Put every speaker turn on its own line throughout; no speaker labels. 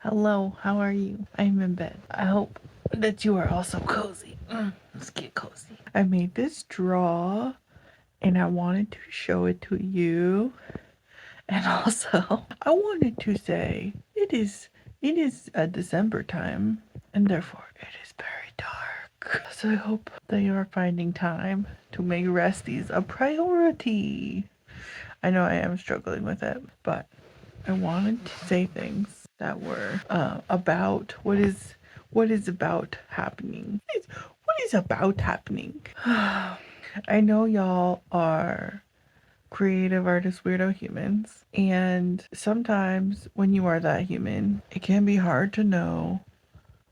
Hello, how are you? I'm in bed. I hope that you are also cozy. Let's get cozy. I made this draw and I wanted to show it to you. And also, I wanted to say it is a December time and therefore it is very dark. So I hope that you are finding time to make resties a priority. I know I am struggling with it, but I wanted to say things that were about what is about happening. What is about happening? I know y'all are creative artist weirdo humans, and sometimes when you are that human, it can be hard to know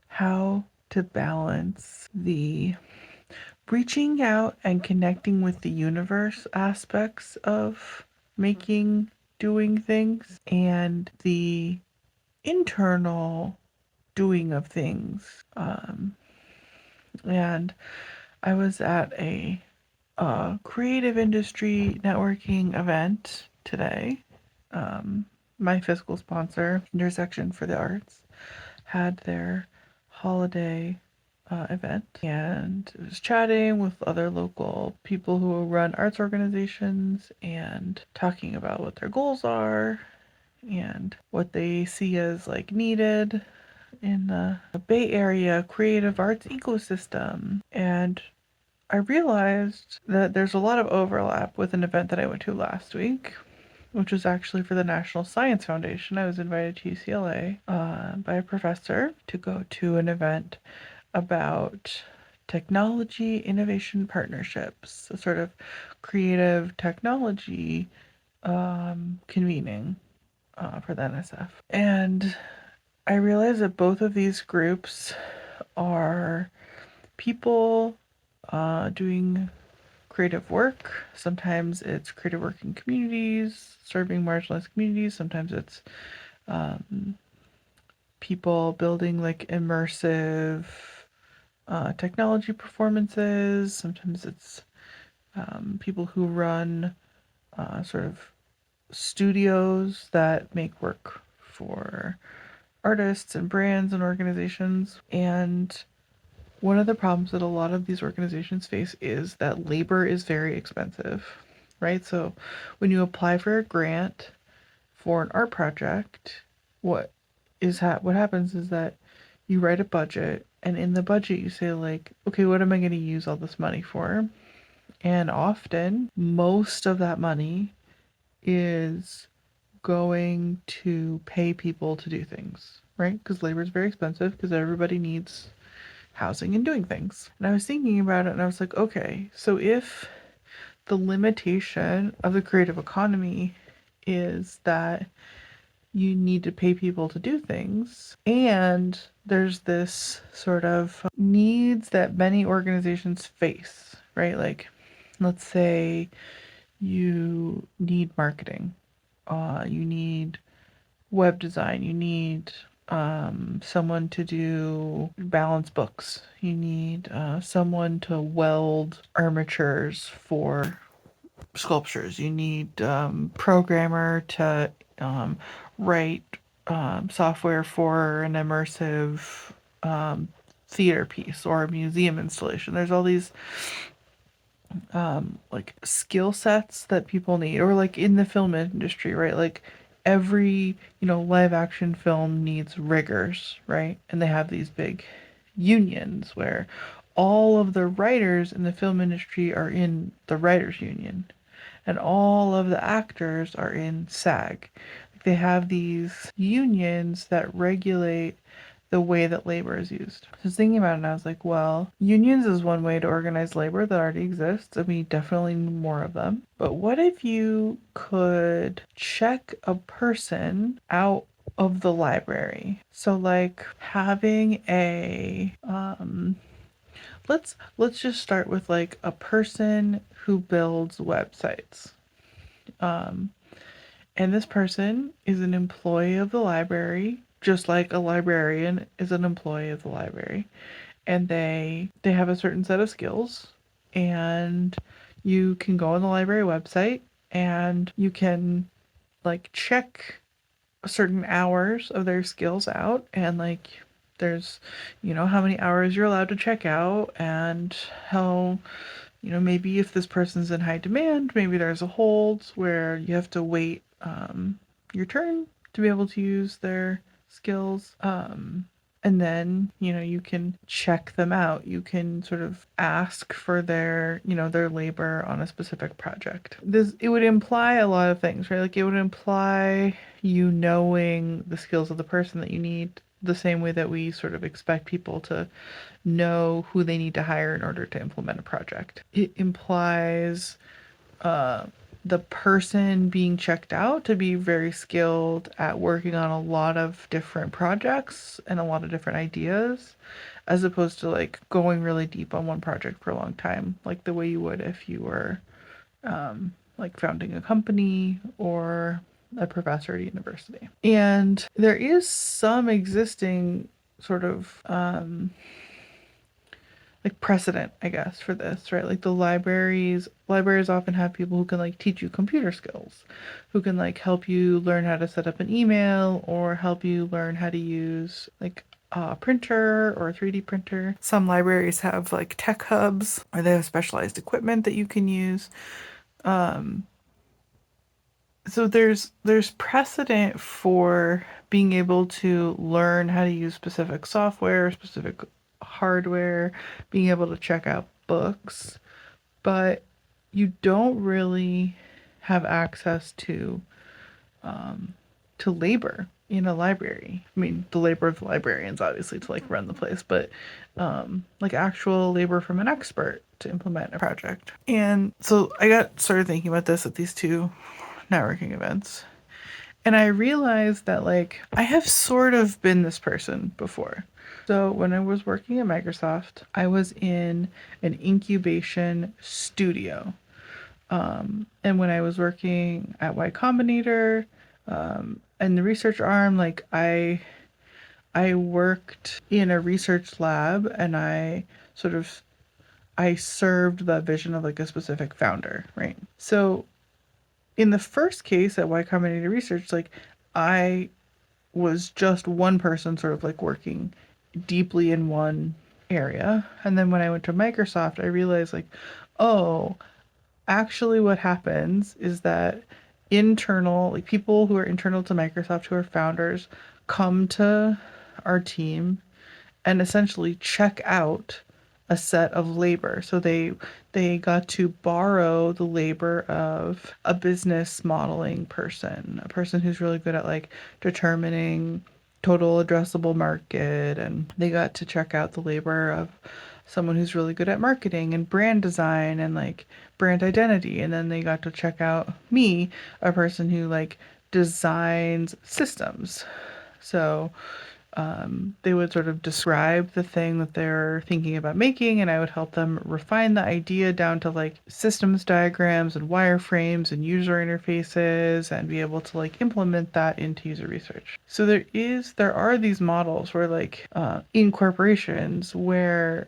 how to balance the reaching out and connecting with the universe aspects of making doing things and the internal doing of things. And I was at a creative industry networking event today. My fiscal sponsor, Intersection for the Arts, had their holiday event, and I was chatting with other local people who run arts organizations and talking about what their goals are and what they see as like needed in the Bay Area creative arts ecosystem. And I realized that there's a lot of overlap with an event that I went to last week, which was actually for the National Science Foundation. I was invited to UCLA by a professor to go to an event about technology innovation partnerships, a sort of creative technology convening for the NSF. And I realize that both of these groups are people doing creative work. Sometimes it's creative work in communities, serving marginalized communities. Sometimes it's people building like immersive technology performances. Sometimes it's people who run sort of studios that make work for artists and brands and organizations. And one of the problems that a lot of these organizations face is that labor is very expensive, right? So when you apply for a grant for an art project, what happens is that you write a budget, and in the budget you say like, okay, what am I going to use all this money for? And often most of that money is going to pay people to do things, right? Because labor is very expensive because everybody needs housing and doing things. And I was thinking about it and I was like, okay, so if the limitation of the creative economy is that you need to pay people to do things, and there's this sort of needs that many organizations face, right? Like, let's say you need marketing, you need web design, you need someone to do balance books, you need someone to weld armatures for sculptures, you need programmer to write software for an immersive theater piece or a museum installation. There's all these like skill sets that people need, or like in the film industry, right? Like every live action film needs riggers, right? And they have these big unions where all of the writers in the film industry are in the writers union, and all of the actors are in SAG. They have these unions that regulate the way that labor is used. So I was thinking about it and I was like, well, unions is one way to organize labor that already exists, and we definitely need more of them. But what if you could check a person out of the library? So like having a let's just start with like a person who builds websites. And this person is an employee of the library, just like a librarian is an employee of the library. And they have a certain set of skills, and you can go on the library website and you can like check certain hours of their skills out, and like there's, how many hours you're allowed to check out, and how, maybe if this person's in high demand, maybe there's a hold where you have to wait your turn to be able to use their skills. And then, you can check them out. You can sort of ask for their labor on a specific project. It would imply a lot of things, right? Like it would imply you knowing the skills of the person that you need, the same way that we sort of expect people to know who they need to hire in order to implement a project. It implies uh, the person being checked out to be very skilled at working on a lot of different projects and a lot of different ideas, as opposed to like going really deep on one project for a long time, like the way you would if you were like founding a company or a professor at a university. And there is some existing sort of like precedent, I guess, for this, right? Like the libraries often have people who can like teach you computer skills, who can like help you learn how to set up an email or help you learn how to use like a printer or a 3D printer. Some libraries have like tech hubs, or they have specialized equipment that you can use. So there's precedent for being able to learn how to use specific software, specific hardware, being able to check out books, but you don't really have access to labor in a library. I mean, the labor of the librarians, obviously, to like run the place, but like actual labor from an expert to implement a project. And so I got started thinking about this at these two networking events. And I realized that like I have sort of been this person before. So when I was working at Microsoft, I was in an incubation studio. And when I was working at Y Combinator, and the research arm, like I worked in a research lab, and I served the vision of like a specific founder, right? So in the first case at Y Combinator Research, like I was just one person sort of like working deeply in one area. And then when I went to Microsoft, I realized like, oh, actually what happens is that like people who are internal to Microsoft who are founders come to our team and essentially check out a set of labor. So they got to borrow the labor of a business modeling person, a person who's really good at like determining total addressable market, and they got to check out the labor of someone who's really good at marketing and brand design and like brand identity, and then they got to check out me, a person who like designs systems. So they would sort of describe the thing that they're thinking about making, and I would help them refine the idea down to like systems diagrams and wireframes and user interfaces, and be able to like implement that into user research. So there are these models where like in corporations where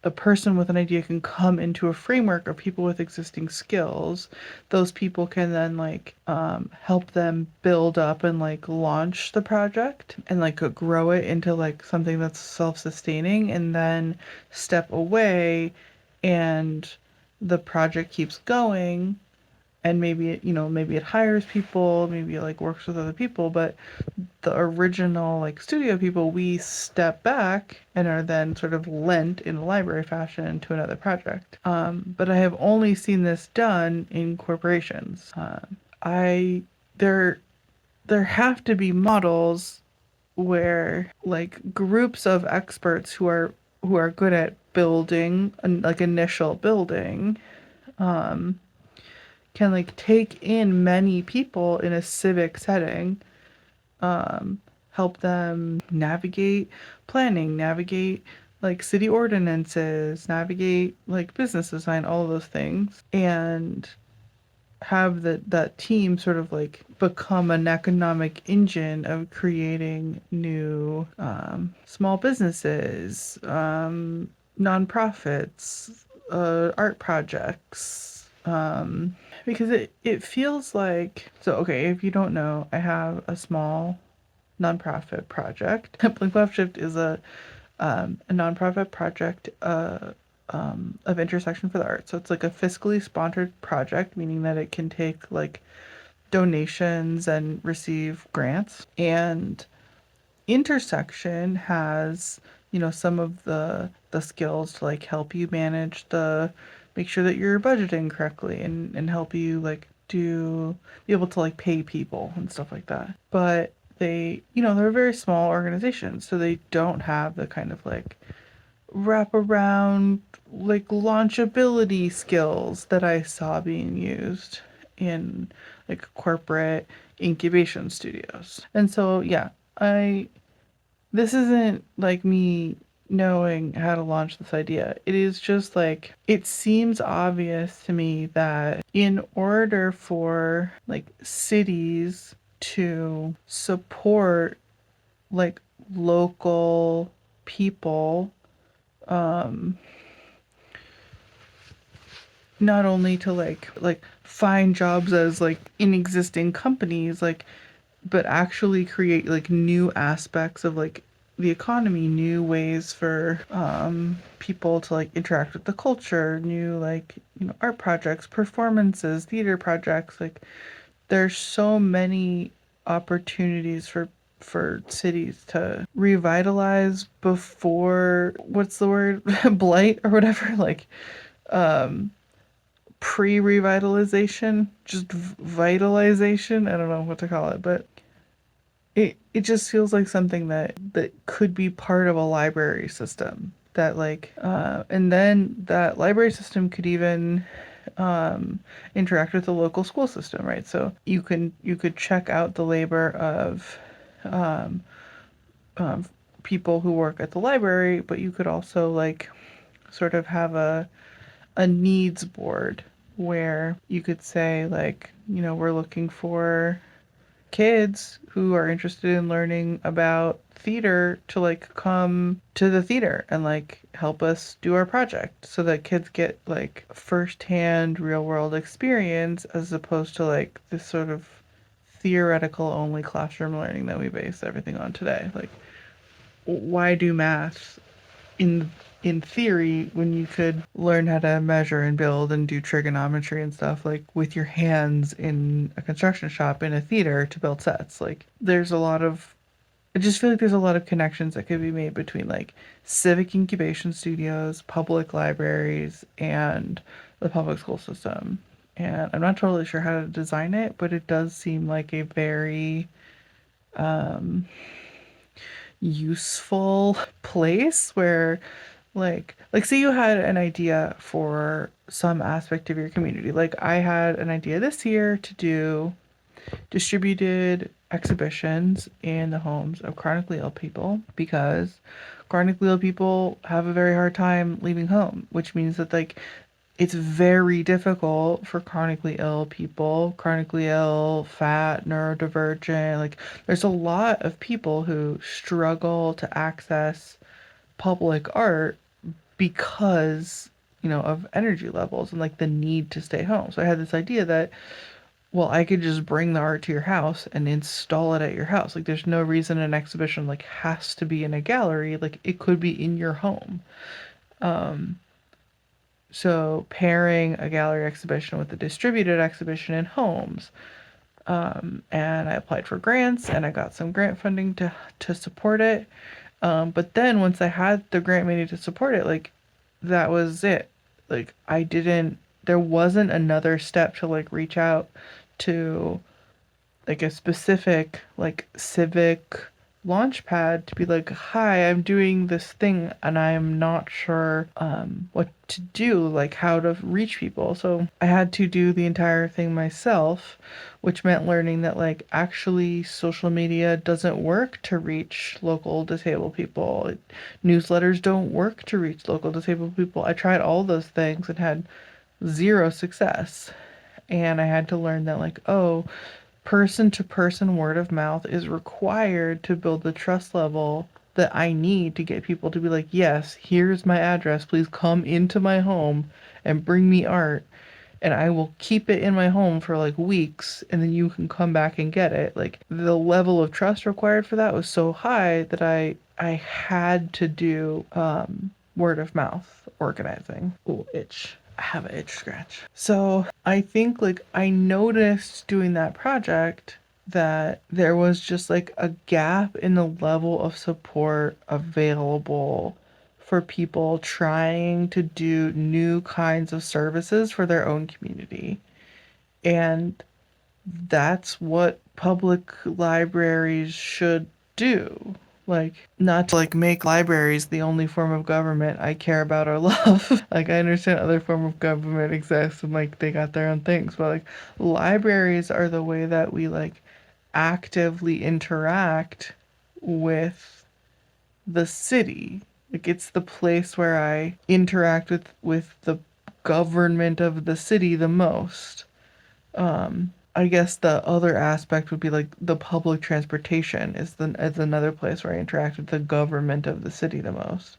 a person with an idea can come into a framework of people with existing skills. Those people can then like help them build up and like launch the project and like grow it into like something that's self-sustaining, and then step away, and the project keeps going, and maybe it hires people, maybe it like works with other people, but the original like studio people, we step back and are then sort of lent in a library fashion to another project. But I have only seen this done in corporations. I there there have to be models where like groups of experts who are good at building like initial building can like take in many people in a civic setting, help them navigate planning, navigate like city ordinances, navigate like business design, all of those things, and have that team sort of like become an economic engine of creating new small businesses, nonprofits, art projects, because it feels like, so okay, if you don't know, I have a small nonprofit project. Blink Left Shift is a nonprofit project of intersection for the arts. So it's like a fiscally sponsored project, meaning that it can take like donations and receive grants. And intersection has, some of the skills to like help you manage the make sure that you're budgeting correctly, and help you like be able to like pay people and stuff like that. But they're a very small organization, so they don't have the kind of like wrap around like launchability skills that I saw being used in like corporate incubation studios. And so yeah, I this isn't like me knowing how to launch this idea. It is just like it seems obvious to me that in order for like cities to support like local people, um not only to like find jobs as like in existing companies, like, but actually create like new aspects of like the economy, new ways for people to like interact with the culture, new like, art projects, performances, theater projects. Like there's so many opportunities for cities to revitalize before, what's the word, blight or whatever, like um pre-revitalization, just vitalization. I don't know what to call it, but it just feels like something that could be part of a library system, that like and then that library system could even interact with the local school system, right? So you could check out the labor of um, um, people who work at the library, but you could also like sort of have a needs board where you could say like, we're looking for kids who are interested in learning about theater to like come to the theater and like help us do our project, so that kids get like firsthand real world experience, as opposed to like this sort of theoretical only classroom learning that we base everything on today. Like, why do math in in theory when you could learn how to measure and build and do trigonometry and stuff like with your hands in a construction shop in a theater to build sets? Like there's a lot of I just feel like there's a lot of connections that could be made between like civic incubation studios, public libraries, and the public school system. And I'm not totally sure how to design it, but it does seem like a very um, useful place where like say you had an idea for some aspect of your community. Like I had an idea this year to do distributed exhibitions in the homes of chronically ill people, because chronically ill people have a very hard time leaving home, which means that like it's very difficult for chronically ill people, chronically ill, fat, neurodivergent. Like there's a lot of people who struggle to access public art because, of energy levels and like the need to stay home. So I had this idea that, well, I could just bring the art to your house and install it at your house. Like there's no reason an exhibition like has to be in a gallery. Like it could be in your home. Um, so pairing a gallery exhibition with a distributed exhibition in homes. And I applied for grants and I got some grant funding to support it. But then once I had the grant money to support it, like that was it. Like there wasn't another step to like reach out to like a specific like civic launch pad to be like, hi, I'm doing this thing and I'm not sure what to do, like how to reach people. So I had to do the entire thing myself, which meant learning that like actually social media doesn't work to reach local disabled people. Newsletters don't work to reach local disabled people. I tried all those things and had zero success. And I had to learn that like, oh, person to person word of mouth is required to build the trust level that I need to get people to be like, yes, here's my address. Please come into my home and bring me art. and I will keep it in my home for like weeks and then you can come back and get it. Like the level of trust required for that was so high that I had to do word of mouth organizing. Ooh, itch. I have an itch scratch. So I think like I noticed doing that project that there was just like a gap in the level of support available for people trying to do new kinds of services for their own community. And that's what public libraries should do. Like, not to like make libraries the only form of government I care about or love. Like, I understand other form of government exists and like they got their own things, but like libraries are the way that we like actively interact with the city. Like it's the place where I interact with the government of the city the most. I guess the other aspect would be like the public transportation is another place where I interact with the government of the city the most.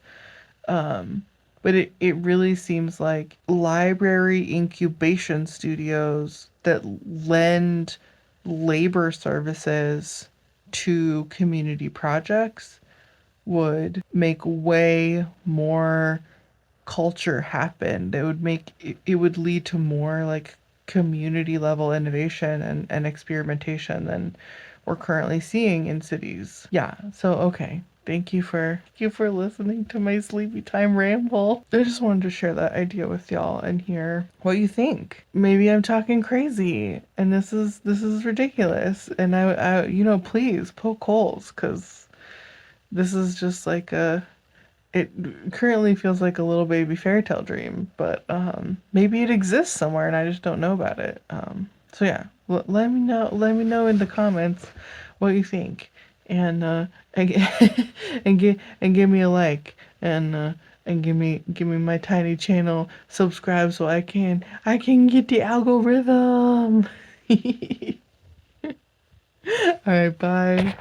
But it really seems like library incubation studios that lend labor services to community projects would make way more culture happen. It would make it would lead to more like community level innovation and experimentation than we're currently seeing in cities. Yeah, so okay. Thank you for listening to my sleepy time ramble. I just wanted to share that idea with y'all and hear what you think. Maybe I'm talking crazy and this is ridiculous. And I please poke holes because this is just like a it currently feels like a little baby fairy tale dream, but maybe it exists somewhere and I just don't know about it. So yeah, let me know in the comments what you think, and and and give me a like, and give me my tiny channel subscribe so I can get the algorithm. All right, bye.